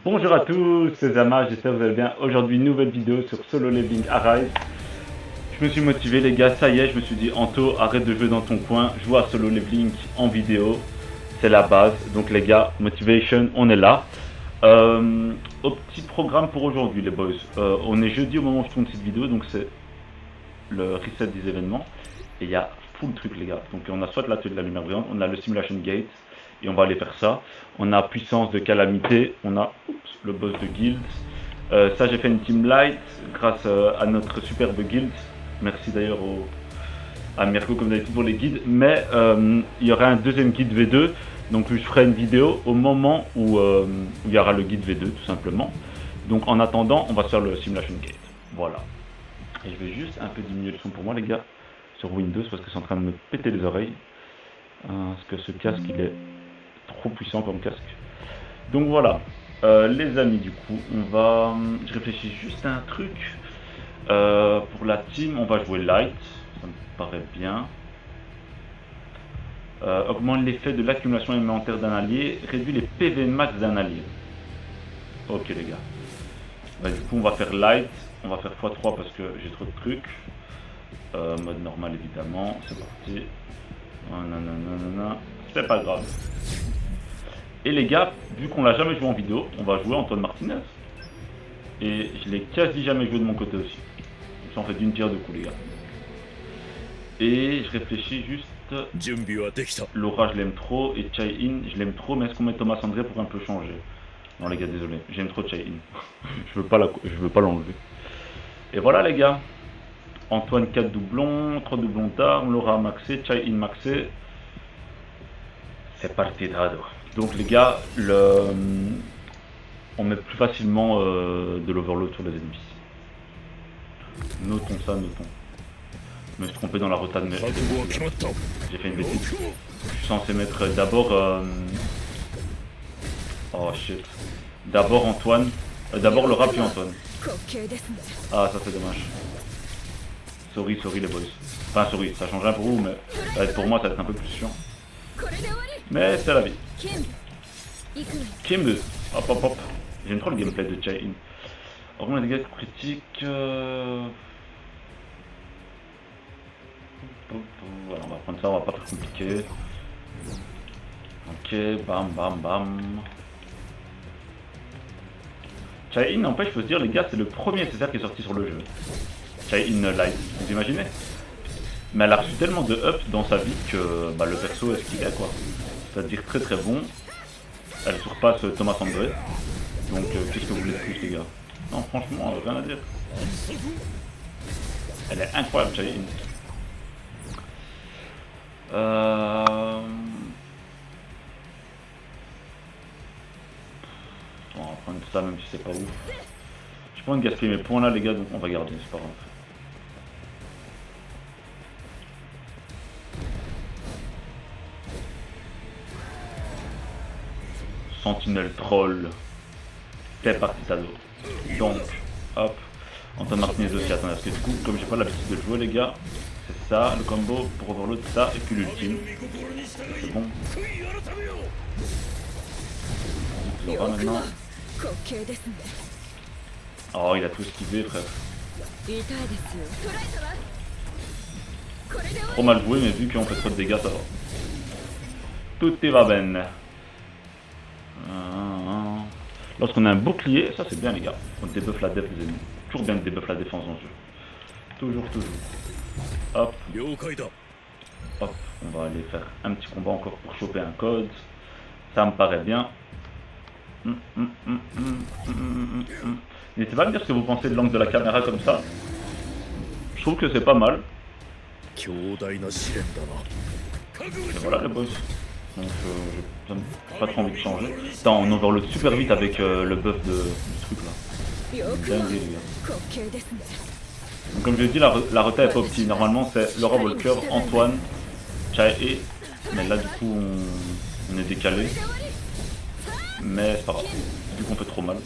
Bonjour à tous, c'est Zama, j'espère que vous allez bien. Aujourd'hui, nouvelle vidéo sur Solo Leveling Arise. Je me suis motivé les gars, ça y est, je me suis dit Anto, arrête de jouer dans ton coin, joue à Solo Leveling en vidéo, c'est la base. Donc les gars, motivation, on est là. Au petit programme pour aujourd'hui les boys. On est jeudi au moment où je tourne cette vidéo, donc c'est le reset des événements. Et il y a full truc les gars. Donc on a soit l'atelier de la lumière brillante, on a le simulation gate, et on va aller faire ça. On a puissance de calamité, on a le boss de guild. Ça j'ai fait une team light grâce à notre superbe guild. Merci d'ailleurs à Mirko comme d'habitude pour les guides. Mais il y aura un deuxième guide V2. Donc je ferai une vidéo au moment où il y aura le guide V2 tout simplement. Donc en attendant, on va faire le simulation gate. Voilà. Et je vais juste un peu diminuer le son pour moi les gars sur Windows parce que c'est en train de me péter les oreilles. Parce que ce casque il est trop puissant comme casque. Donc voilà, les amis, du coup, je réfléchis juste à un truc. Pour la team, on va jouer light, ça me paraît bien. Augmente l'effet de l'accumulation élémentaire d'un allié, réduit les PV max d'un allié. Ok les gars. Du coup, on va faire light, on va faire x3 parce que j'ai trop de trucs. Mode normal évidemment, c'est parti. Nanana. C'est pas grave. Et les gars, vu qu'on l'a jamais joué en vidéo, on va jouer Antoine Martinez. Et je l'ai quasi jamais joué de mon côté aussi. Ça en fait d'une pierre deux coups les gars. Et je réfléchis juste. Laura je l'aime trop et Chai-In je l'aime trop, mais est-ce qu'on met Thomas André pour un peu changer? Non les gars, désolé, j'aime trop Chai-In. je veux pas l'enlever. Et voilà les gars. Antoine 4 doublons, 3 doublons d'armes, Laura maxé, Chai-In maxé. C'est parti Drado. Donc les gars, on met plus facilement de l'overload sur les ennemis. Notons ça, notons. Je me suis trompé dans la rota de mes... J'ai fait une bêtise. Je suis censé mettre d'abord... Oh shit. D'abord Antoine. D'abord Laura puis Antoine. Ah ça c'est dommage. Sorry les boys. Enfin sorry, ça change rien pour vous, mais pour moi ça va être un peu plus chiant. Mais c'est la vie. Kim 2. Hop hop hop. J'aime trop le gameplay de Chai-In. Augmente les dégâts critiques... Voilà, on va prendre ça, on va pas faire compliqué. Ok, bam bam bam. Chai-In, n'empêche, je peux se dire, les gars, c'est le premier SSR qui est sorti sur le jeu. Chai-In Light, vous imaginez? Mais elle a reçu tellement de up dans sa vie que le perso est ce qu'il est quoi. C'est-à-dire très très bon. Elle surpasse Thomas André. Donc qu'est-ce que vous voulez de plus les gars? Non franchement, rien à dire. Elle est incroyable Chai-In. On va prendre ça même si c'est pas ouf. J'ai pas envie de gaspiller mes points là les gars, donc on va garder, c'est pas grave. Sentinelle troll. C'est parti Tado. Donc, hop. Antoine Martinez aussi, attendez, parce que du coup, comme j'ai pas l'habitude de jouer les gars, c'est ça, le combo pour overload, ça, et puis l'ultime. C'est bon. Laura maintenant. Oh, il a tout esquivé, frère. Trop mal joué, mais vu qu'on fait trop de dégâts, ça va. Tout va bien. Lorsqu'on a un bouclier, ça c'est bien les gars. On débuff la def des ennemis. Toujours bien de débuff la défense dans ce jeu. Toujours. Hop. Hop. On va aller faire un petit combat encore pour choper un code. Ça me paraît bien. N'hésitez pas à me dire ce que vous pensez de l'angle de la caméra comme ça. Je trouve que c'est pas mal. Et voilà les boss. Donc j'ai pas trop envie de changer. Attends, on overload super vite avec le buff du truc là. Dingue les gars. Donc comme je l'ai dit, la reta est pas opti. Normalement c'est Laura Walker, Antoine, Chai-E. Mais là du coup on est décalé. Mais c'est pas grave, vu qu'on fait trop mal.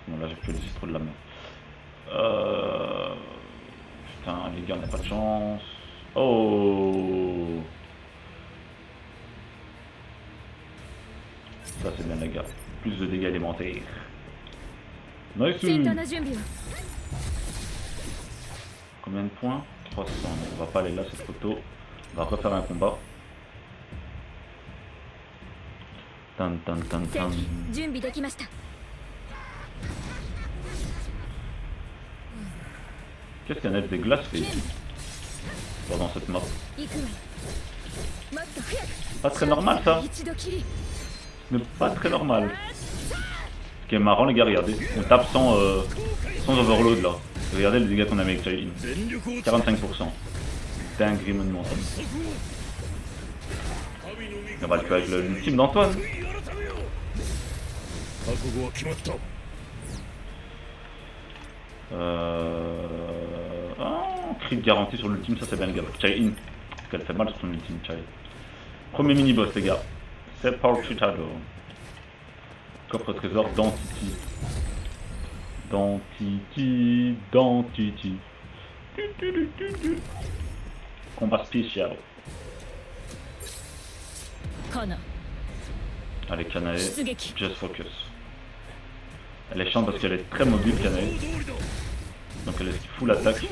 Bon là j'actualise trop de la merde. Putain les gars on n'a pas de chance. Oh. Ça c'est bien les gars. Plus de dégâts élémentaires. Nice. Combien de points? 300. On va pas aller là, c'est trop tôt. On va refaire un combat. Tan tan tan tan. Qu'est-ce qu'un elfe des glaces fait ici? Dans cette map. Pas très normal ça. Mais pas très normal. Ce qui est marrant les gars, regardez. On tape sans overload là. Regardez les dégâts qu'on a mis avec Chai-In. 45%. Dinguerie monumentale. On va le faire avec l'ultime d'Antoine. Crit garanti sur l'ultime, ça c'est bien le gars. Chai-In. Parce qu'elle fait mal sur son ultime Chai. Premier mini-boss les gars. C'est Paul Chicago. Coffre trésor d'Antiti. D'Antiti. Combat spécial. Allez Kanae, just focus. Elle est chiante parce qu'elle est très mobile Kanae. Donc elle est full attaque.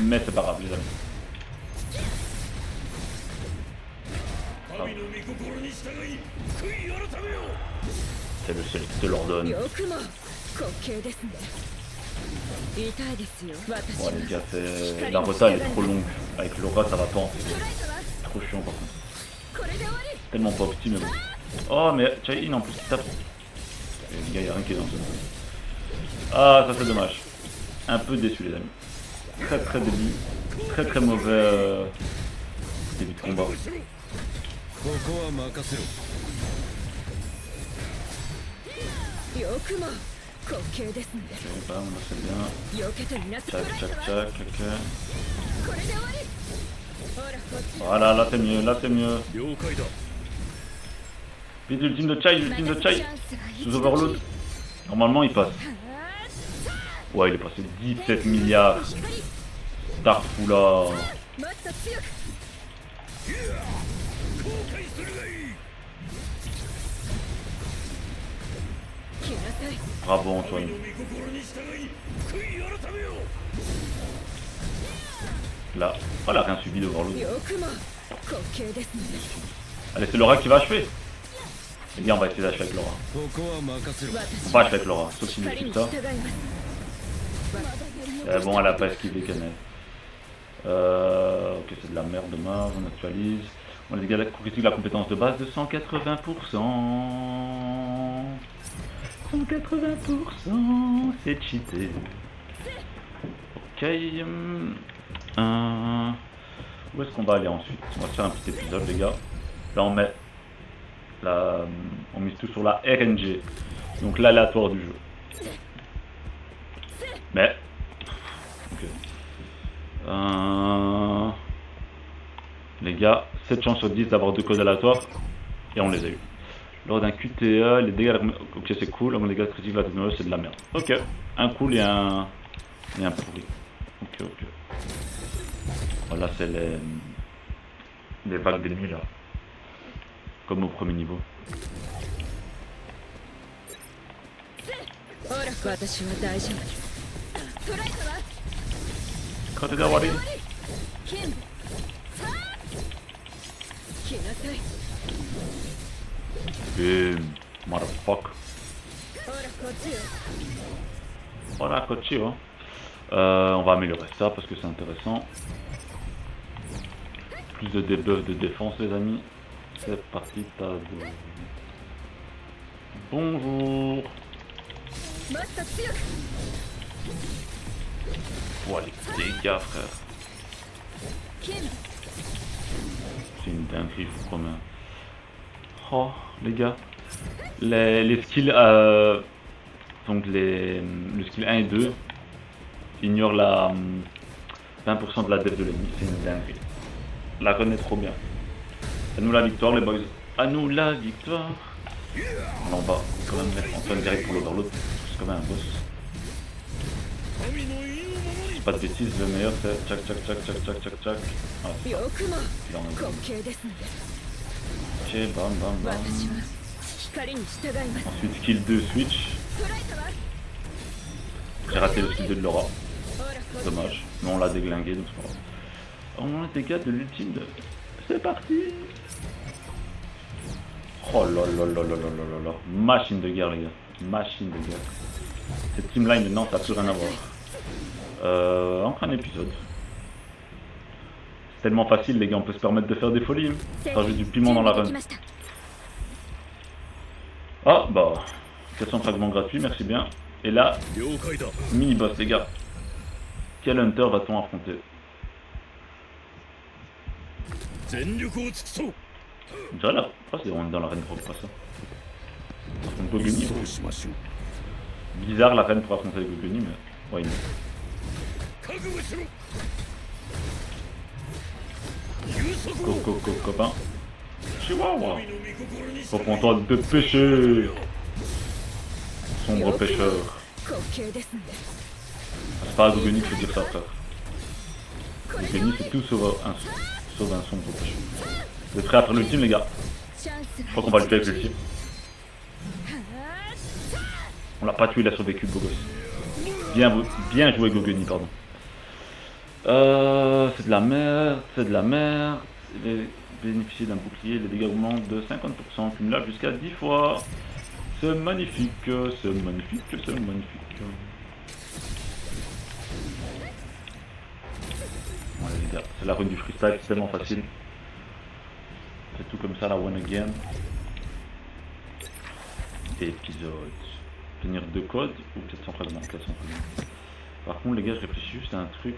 Mais c'est pas grave les amis. Ah. C'est le seul qui te l'ordonne. Bon les gars, la rota elle est trop longue. Avec l'aura ça va pas en fait. Trop chiant par contre. Tellement pas opti mais bon. Oh mais Chai-In en plus qui tape. Et les gars y'a rien qui est dans ce monde. Ah ça c'est dommage. Un peu déçu les amis. Très très début. Très très mauvais début de combat. Ok, bah, on a fait bien. Tchac, tchac, tchac, ok. Voilà, là c'est mieux, là c'est mieux. Vite l'ultime de Chai, l'ultime de Chai. Sous overload. Normalement il passe. Ouais, il est passé 17 milliards. Starfula. Bravo Antoine. Là, oh, elle a rien subi d'overload. Allez, c'est Laura qui va achever. Eh bien, on va essayer d'achever avec Laura. On va achever avec Laura, sauf si nous équipe ça. Bon, elle a pas esquivé Kanae. Ok, c'est de la merde, dommage, on actualise. On a des gars critique la compétence de base de 180%. 180%, c'est cheaté. Ok. Où est-ce qu'on va aller ensuite? On va faire un petit épisode, les gars. Là, on met on mise tout sur la RNG, donc l'aléatoire du jeu. Mais, ok. Les gars, 7 chances sur 10 d'avoir 2 codes aléatoires, et on les a eu. Lors d'un QTE, les dégâts, ok c'est cool, les dégâts critiques de la technologie c'est de la merde. Ok, un cool et un pourri. Ok, ok. Voilà, c'est les vagues d'ennemis là. Comme au premier niveau. Kategawari. Boom, motherfucker. Voilà, Kochio. On va améliorer ça parce que c'est intéressant. Plus de debuff de défense, les amis. C'est parti, t'as de... Bonjour. Oh, les dégâts, frère. C'est une dinguerie, je vous promets. Oh, les gars. Les skills, donc le skill 1 et 2 ignore la 20% de la def de l'ennemi, c'est une dinguerie. La run est trop bien. À nous la victoire les boys. À nous la victoire. On va quand même mettre Antoine direct pour l'overload, c'est quand même un boss. Pas de bêtises, le meilleur c'est tchac tchac tchac tchac tchac tchac tchac. Ah, là on a... Ok, bam bam bam. Ensuite skill 2 switch. J'ai raté le skill 2 de Laura. Dommage. Mais on l'a déglingué donc c'est pas grave. On a des gars de l'ultime de... C'est parti. Oh là là là là là là là. Machine de guerre les gars. Machine de guerre. Cette team line maintenant ça n'a plus rien à voir. Encore un épisode. C'est tellement facile les gars, on peut se permettre de faire des folies. Rajoute du piment dans la run. Ah bah 400 fragments gratuits, merci bien. Et là, mini boss les gars. Quel hunter va-t-on affronter? Déjà là, on est dans l'arène pour pas ça. Donc Goguni. Bizarre l'arène pour affronter les Goguni, mais ouais, copain. Chihuahua. Reprends-toi de pêcher. Sombre pêcheur. C'est pas à Goguni qu'il faut dire ça frère. Goguni c'est tout sauf un sombre pêcheur. Vous êtes prêts après l'ultime les gars? Je crois qu'on va le tuer avec l'ultime. On l'a pas tué, il a survécu, beau gosse. Bien joué Goguni, pardon. C'est de la merde, c'est de la merde. Bénéficier d'un bouclier, les dégâts augmentent de 50%, cumulable jusqu'à 10 fois. C'est magnifique, c'est magnifique, c'est magnifique. Voilà les gars, c'est la rune du freestyle, c'est tellement facile. C'est tout comme ça la one again. Épisode. Tenir 2 codes ou 400 fragments, 400 fragments. Par contre les gars je réfléchis juste à un truc.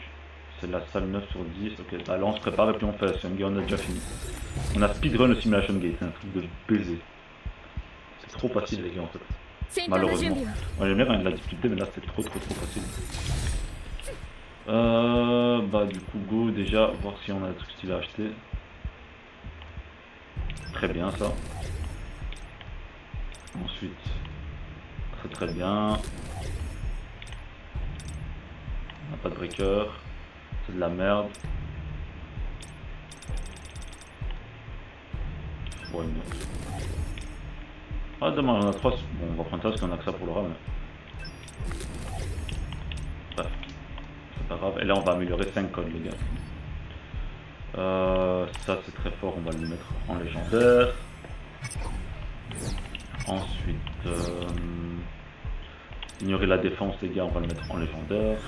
C'est la salle 9 sur 10. Ok, là on se prépare et puis on fait la game, on a déjà fini. On a speedrun le simulation gate, c'est un truc de baiser. C'est trop facile les gars en fait. Malheureusement. Moi j'aime bien quand il y a de la difficulté mais là c'est trop facile. Bah du coup go déjà voir si on a des trucs stylés à acheter. Très bien ça. Ensuite, très bien. On n'a pas de breaker. C'est de la merde. Bon, une autre. Ah dommage, on a 3. Bon, on va prendre ça parce qu'on a que ça pour le ram. Bref, c'est pas grave. Et là on va améliorer 5 codes les gars. Ça c'est très fort, on va le mettre en légendaire. Ensuite, ignorer la défense les gars, on va le mettre en légendaire.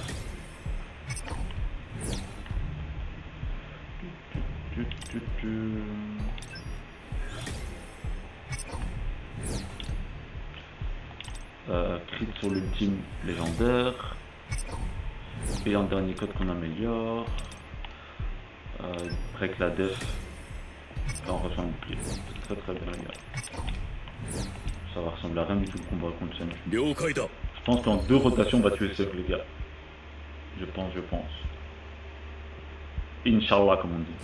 Crit sur l'ultime légendaire. Et en dernier code qu'on améliore. Break la def. Là on reçoit un bouclier. C'est très bien les gars. Ça va ressembler à rien du tout le combat contre Senju. Je pense qu'en 2 rotations on va tuer Sev les gars. Je pense. Inch'Allah comme on dit.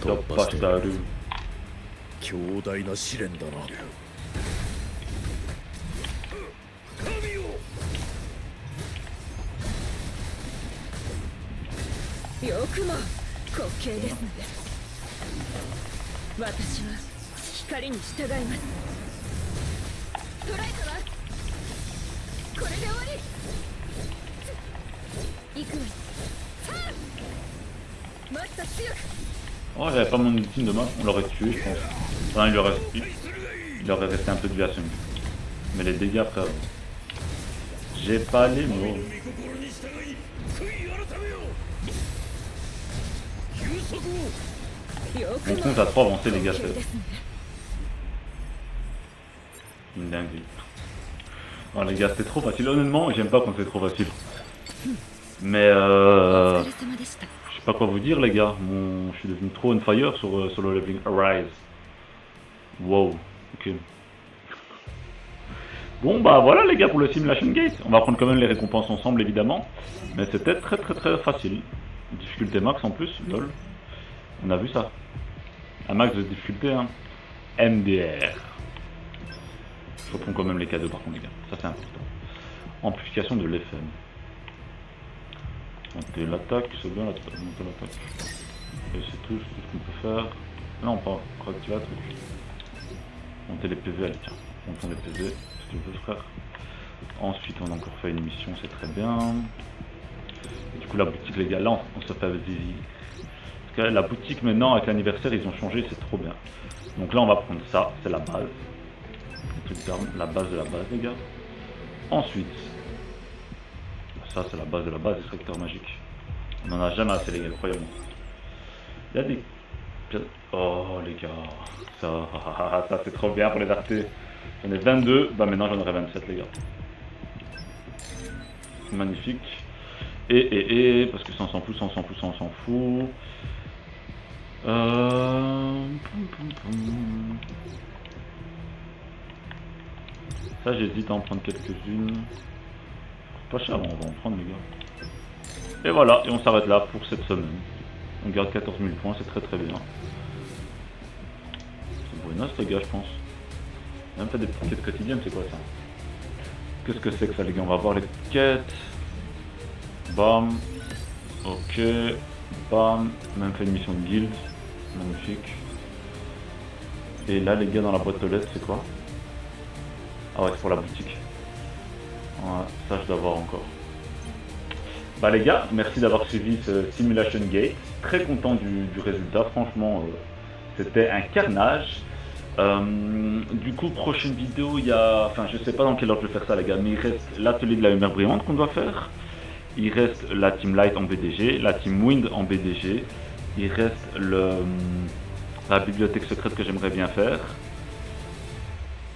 Toppastaru. Oh, j'avais pas mon ultime de main, on l'aurait tué, je pense. Enfin, il aurait resté un peu de vie à Senju. Mais les dégâts, frère. J'ai pas les mots. On compte à 3 avancer, les gars. Une dinguerie. Oh, les gars, c'était trop facile. Honnêtement, j'aime pas quand c'est trop facile. Mais je sais pas quoi vous dire les gars, je suis devenu trop on fire sur Solo Leveling Arise. Wow, ok. Bon bah voilà les gars pour le Simulation Gate, on va prendre quand même les récompenses ensemble évidemment. Mais c'était très facile. Difficulté max en plus, lol. On a vu ça. Un max de difficulté hein. MDR. Je reprends quand même les cadeaux par contre les gars, ça c'est important. Amplification de l'FM. Monter l'attaque, c'est bien monter l'attaque. Et c'est tout ce qu'on peut faire. Non, pas activer un truc. Monter les PV, allez tiens. Montons les PV, si tu veux frère. Ensuite on a encore fait une mission, c'est très bien. Et du coup la boutique les gars, là on se fait avec des... Parce que la boutique maintenant avec l'anniversaire ils ont changé, c'est trop bien. Donc là on va prendre ça, c'est la base. Le truc d'armes, la base de la base les gars. Ensuite, ça c'est la base de la base, extracteur magique. On en a jamais assez les gars, croyez-moi. Il y a des... Oh les gars, ça c'est trop bien pour les artés. J'en ai 22, bah maintenant j'en aurai 27 les gars. Magnifique. Parce que ça on s'en fout, ça on s'en fout, ça on s'en fout. Ça j'hésite à en prendre quelques-unes. Pas cher, on va en prendre les gars. Et voilà, et on s'arrête là pour cette semaine. On garde 14 000 points, c'est très très bien. C'est buenos les gars je pense. On a même fait des petites quêtes quotidiennes, c'est quoi ça? Qu'est-ce que c'est que ça les gars? On va voir les quêtes. Bam. Ok. Bam. Même fait une mission de guild. Magnifique. Et là les gars dans la boîte aux lettres c'est quoi? Ah ouais c'est pour la boutique. Ouais, ça je dois voir encore. Bah les gars, merci d'avoir suivi ce Simulation Gate. Très content du résultat, franchement c'était un carnage. Du coup prochaine vidéo il y a... Enfin je sais pas dans quelle ordre je vais faire ça les gars, mais il reste l'atelier de la lumière brillante qu'on doit faire. Il reste la Team Light en BDG, la Team Wind en BDG. Il reste la bibliothèque secrète que j'aimerais bien faire.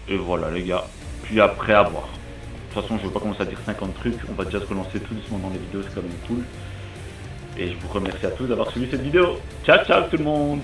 Et voilà les gars. Puis après à voir. De toute façon je ne vais pas commencer à dire 50 trucs. On va déjà se relancer tout doucement dans les vidéos, c'est quand même cool. Et je vous remercie à tous d'avoir suivi cette vidéo. Ciao ciao tout le monde.